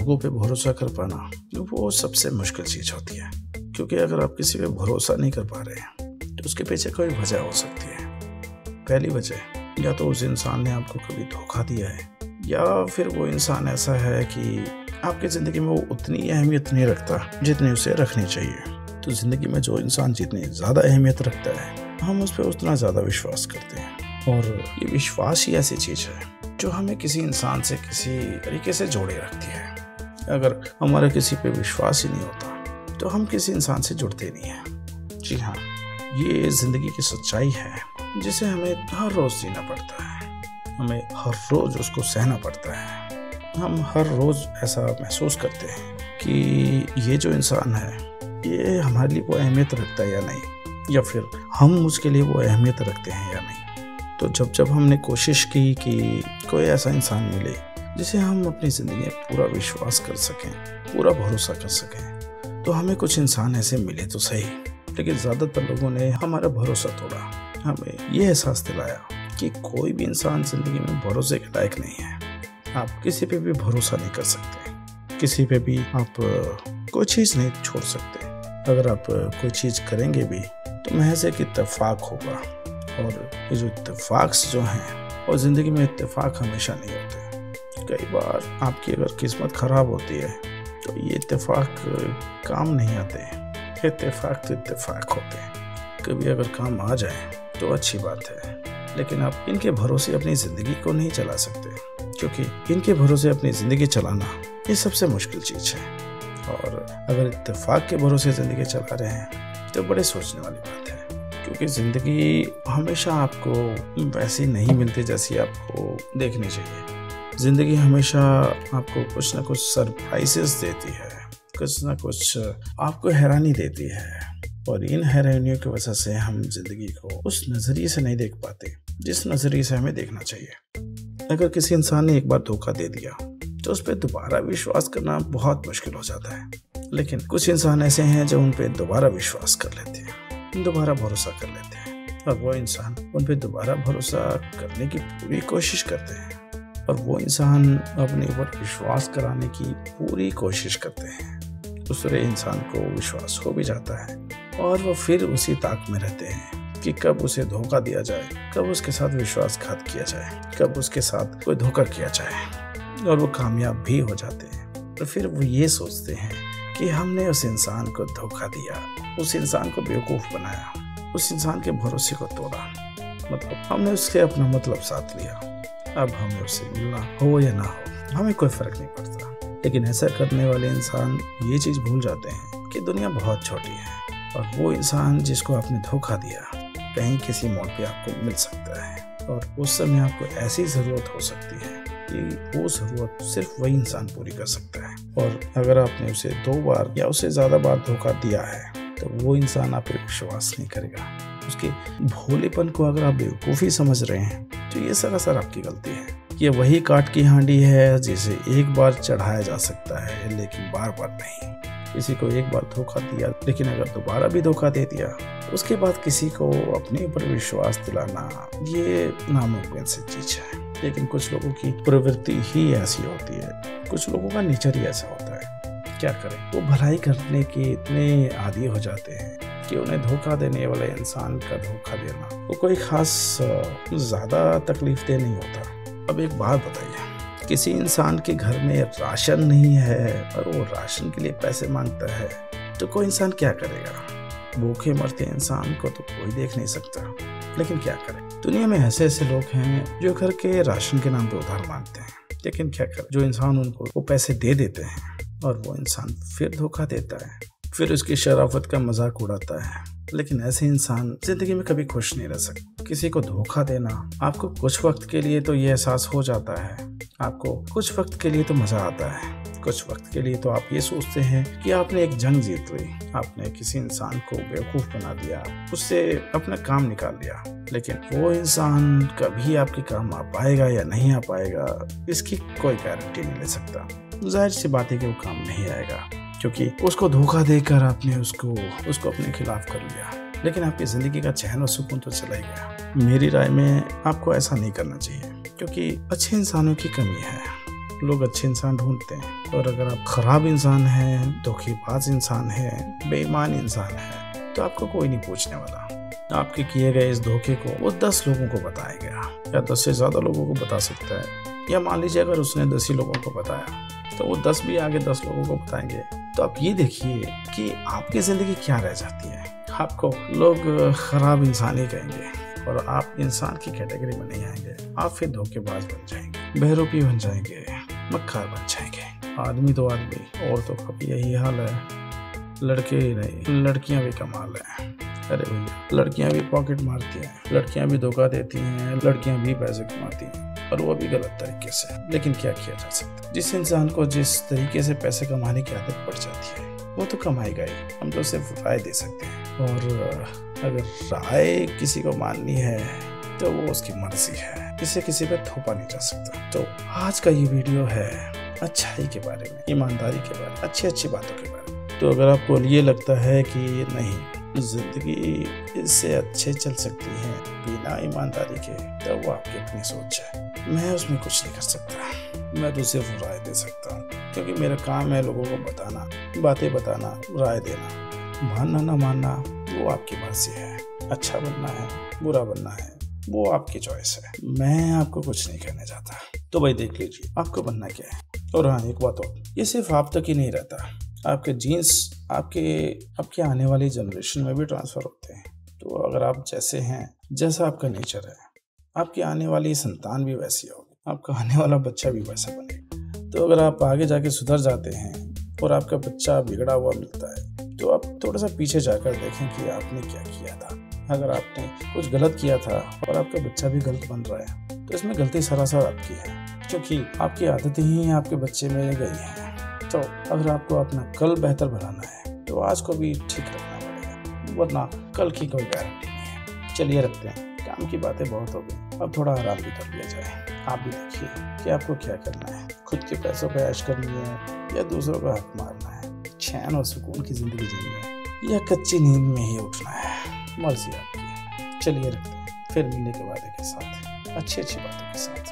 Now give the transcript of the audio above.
लोगों पे भरोसा कर पाना वो सबसे मुश्किल चीज़ होती है, क्योंकि अगर आप किसी पे भरोसा नहीं कर पा रहे हैं तो उसके पीछे कोई वजह हो सकती है। पहली वजह, या तो उस इंसान ने आपको कभी धोखा दिया है, या फिर वो इंसान ऐसा है कि आपकी ज़िंदगी में वो उतनी अहमियत नहीं रखता जितनी उसे रखनी चाहिए। तो ज़िंदगी में जो इंसान जितनी ज़्यादा अहमियत रखता है हम उस पर उतना ज़्यादा विश्वास करते हैं, और ये विश्वास ही ऐसी चीज़ है जो हमें किसी इंसान से किसी तरीके से जोड़े रखती है। अगर हमारा किसी पे विश्वास ही नहीं होता तो हम किसी इंसान से जुड़ते नहीं हैं। जी हाँ, ये ज़िंदगी की सच्चाई है जिसे हमें हर रोज़ जीना पड़ता है, हमें हर रोज़ उसको सहना पड़ता है। हम हर रोज़ ऐसा महसूस करते हैं कि ये जो इंसान है ये हमारे लिए वो अहमियत रखता है या नहीं, या फिर हम उसके लिए वो अहमियत रखते हैं या नहीं। तो जब हमने कोशिश की कि कोई ऐसा इंसान मिले जिसे हम अपनी ज़िंदगी में पूरा विश्वास कर सकें, पूरा भरोसा कर सकें, तो हमें कुछ इंसान ऐसे मिले तो सही, लेकिन ज़्यादातर लोगों ने हमारा भरोसा तोड़ा। हमें ये एहसास दिलाया कि कोई भी इंसान ज़िंदगी में भरोसे के लायक नहीं है। आप किसी पे भी भरोसा नहीं कर सकते, किसी पे भी आप कोई चीज़ नहीं छोड़ सकते। अगर आप कोई चीज़ करेंगे भी तो महज एक इत्तेफाक होगा, और ये जो इत्तेफाक जो हैं और ज़िंदगी में इत्तेफाक हमेशा नहीं होते। कई बार आपकी अगर किस्मत ख़राब होती है तो ये इत्तेफाक काम नहीं आते। इत्तेफाक तो इत्तेफाक होते हैं, कभी अगर काम आ जाए तो अच्छी बात है, लेकिन आप इनके भरोसे अपनी ज़िंदगी को नहीं चला सकते, क्योंकि इनके भरोसे अपनी ज़िंदगी चलाना ये सबसे मुश्किल चीज़ है। और अगर इत्तेफाक के भरोसे ज़िंदगी चला रहे हैं तो बड़े सोचने वाली बात है, क्योंकि ज़िंदगी हमेशा आपको वैसी नहीं मिलती जैसी आपको देखनी चाहिए। ज़िंदगी हमेशा आपको कुछ ना कुछ सरप्राइजेस देती है, कुछ ना कुछ आपको हैरानी देती है, और इन हैरानियों की वजह से हम ज़िंदगी को उस नज़रिए से नहीं देख पाते जिस नज़रिए से हमें देखना चाहिए। अगर किसी इंसान ने एक बार धोखा दे दिया तो उस पर दोबारा विश्वास करना बहुत मुश्किल हो जाता है, लेकिन कुछ इंसान ऐसे हैं जो उन पर दोबारा विश्वास कर लेते हैं, दोबारा भरोसा कर लेते हैं, और वो इंसान उन पर दोबारा भरोसा करने की पूरी कोशिश करते हैं, और वो इंसान अपने ऊपर विश्वास कराने की पूरी कोशिश करते हैं। दूसरे इंसान को विश्वास हो भी जाता है और वो फिर उसी ताक में रहते हैं कि कब उसे धोखा दिया जाए, कब उसके साथ विश्वासघात किया जाए, कब उसके साथ कोई धोखा किया जाए, और वो कामयाब भी हो जाते हैं। तो फिर वो ये सोचते हैं कि हमने उस इंसान को धोखा दिया, उस इंसान को बेवकूफ़ बनाया, उस इंसान के भरोसे को तोड़ा, मतलब हमने उससे अपना मतलब साथ लिया। अब हमें उससे मिलना हो या ना हो हमें कोई फ़र्क नहीं पड़ता। लेकिन ऐसा करने वाले इंसान ये चीज़ भूल जाते हैं कि दुनिया बहुत छोटी है, और वो इंसान जिसको आपने धोखा दिया कहीं किसी मोड़ पे आपको मिल सकता है, और उस समय आपको ऐसी ज़रूरत हो सकती है कि वो ज़रूरत सिर्फ वही इंसान पूरी कर सकता है। और अगर आपने उसे 2 बार या उससे ज़्यादा बार धोखा दिया है तो वो इंसान आप पे विश्वास नहीं करेगा। उसके भोलेपन को अगर आप बेवकूफ़ी समझ रहे हैं तो ये सरासर आपकी गलती है। ये वही काठ की हांडी है जिसे एक बार चढ़ाया जा सकता है, लेकिन बार बार नहीं। किसी को एक बार धोखा दिया, लेकिन अगर दोबारा भी धोखा दे दिया उसके बाद किसी को अपने ऊपर विश्वास दिलाना ये नामुमकिन सी चीज़ है। लेकिन कुछ लोगों की प्रवृत्ति ही ऐसी होती है, कुछ लोगों का नेचर ही ऐसा होता है। क्या करें, वो भलाई करने के इतने आदी हो जाते हैं कि उन्हें धोखा देने वाले इंसान का धोखा देना वो कोई खास ज़्यादा तकलीफ दे नहीं होता। अब एक बात बताइए, किसी इंसान के घर में राशन नहीं है और वो राशन के लिए पैसे मांगता है तो कोई इंसान क्या करेगा? भूखे मरते इंसान को तो कोई देख नहीं सकता। लेकिन क्या करें, दुनिया में ऐसे ऐसे लोग हैं जो घर के राशन के नाम पे उधार मांगते हैं। लेकिन क्या करें, जो इंसान उनको वो पैसे दे देते हैं और वो इंसान फिर धोखा देता है, फिर उसकी शराफत का मजाक उड़ाता है। लेकिन ऐसे इंसान जिंदगी में कभी खुश नहीं रह सकते। किसी को धोखा देना आपको कुछ वक्त के लिए तो ये एहसास हो जाता है, आपको कुछ वक्त के लिए तो मजा आता है, कुछ वक्त के लिए तो आप ये सोचते हैं कि आपने एक जंग जीत ली, आपने किसी इंसान को बेवकूफ़ बना दिया, उससे अपना काम निकाल लिया। लेकिन वो इंसान कभी आपके काम आ पाएगा या नहीं आ पाएगा इसकी कोई गारंटी नहीं ले सकता। जाहिर सी बात है कि वो काम नहीं आएगा, क्योंकि उसको धोखा देकर आपने उसको अपने खिलाफ कर लिया। लेकिन आपकी ज़िंदगी का चैन और सुकून तो चला ही गया। मेरी राय में आपको ऐसा नहीं करना चाहिए, क्योंकि अच्छे इंसानों की कमी है। लोग अच्छे इंसान ढूंढते हैं, और अगर आप खराब इंसान हैं, धोखेबाज इंसान हैं, बेईमान इंसान हैं, तो आपको कोई नहीं पूछने वाला। आपके किए गए इस धोखे को वो 10 लोगों को बताएगा, या 10 से ज़्यादा लोगों को बता सकता है। या मान लीजिए अगर उसने 10 ही लोगों को बताया तो वो 10 भी आगे 10 लोगों को बताएंगे। तो आप ये देखिए कि आपकी ज़िंदगी क्या रह जाती है। आपको लोग खराब इंसान ही कहेंगे और आप इंसान की कैटेगरी में नहीं आएंगे। आप फिर धोखेबाज बन जाएंगे, बहरूपी बन जाएंगे, मक्कार बन जाएंगे। आदमी तो आदमी, औरतों का भी यही हाल है। लड़के ही नहीं, लड़कियां भी कमाल है। अरे भैया, लड़कियां भी पॉकेट मारती हैं, लड़कियां भी धोखा देती हैं, लड़कियां भी पैसे कमाती हैं, और वो भी गलत तरीके से। लेकिन क्या किया जा सकता है। जिस इंसान को जिस तरीके से पैसे कमाने की आदत पड़ जाती है वो तो कमाएगा ही। हम तो सिर्फ राय दे सकते हैं, और अगर राय किसी को माननी है तो वो उसकी मर्जी है। इसे किसी पे थोपा नहीं जा सकता। तो आज का ये वीडियो है अच्छाई के बारे में, ईमानदारी के बारे में, अच्छी बातों के बारे में। तो अगर आपको ये लगता है कि नहीं, जिंदगी इससे अच्छे चल सकती है बिना ईमानदारी के, तो वो आपकी अपनी सोच है। मैं उसमें कुछ नहीं कर सकता। मैं तो सिर्फ राय दे सकता हूँ, क्योंकि मेरा काम है लोगों को बताना, बातें बताना, राय देना। मानना ना मानना वो आपकी मर्जी है। अच्छा बनना है, बुरा बनना है, वो आपकी चॉइस है। मैं आपको कुछ नहीं कहने चाहता। तो भाई देख लीजिए आपको बनना क्या है। और हाँ, एक बात और, ये सिर्फ आप तक ही नहीं रहता। आपके जीन्स आपके आने वाली जनरेशन में भी ट्रांसफ़र होते हैं। तो अगर आप जैसे हैं, जैसा आपका नेचर है, आपकी आने वाली संतान भी वैसी होगी, आपका आने वाला बच्चा भी वैसा बनेगा। तो अगर आप आगे जाके सुधर जाते हैं और आपका बच्चा बिगड़ा हुआ मिलता है, तो आप थोड़ा सा पीछे जाकर देखें कि आपने क्या किया था। अगर आपने कुछ गलत किया था और आपका बच्चा भी गलत बन रहा है, तो इसमें गलती सरासर आपकी है, क्योंकि आपकी आदतें ही आपके बच्चे में गई हैं। तो अगर आपको अपना कल बेहतर बनाना है तो आज को भी ठीक रखना पड़ेगा, वरना कल की कोई गारंटी नहीं है। चलिए रखते हैं, काम की बातें बहुत हो गई, अब थोड़ा आराम भी कर लिया जाए। आप भी देखिए कि आपको क्या करना है। खुद के पैसों पे ऐश करनी है या दूसरों का हक मारना है, चैन और सुकून की जिंदगी जीनी है या कच्ची नींद में ही उठना है, मर्जी आपकी है। चलिए रखते हैं, फिर मिलने के वादे के साथ, अच्छी बातों के साथ।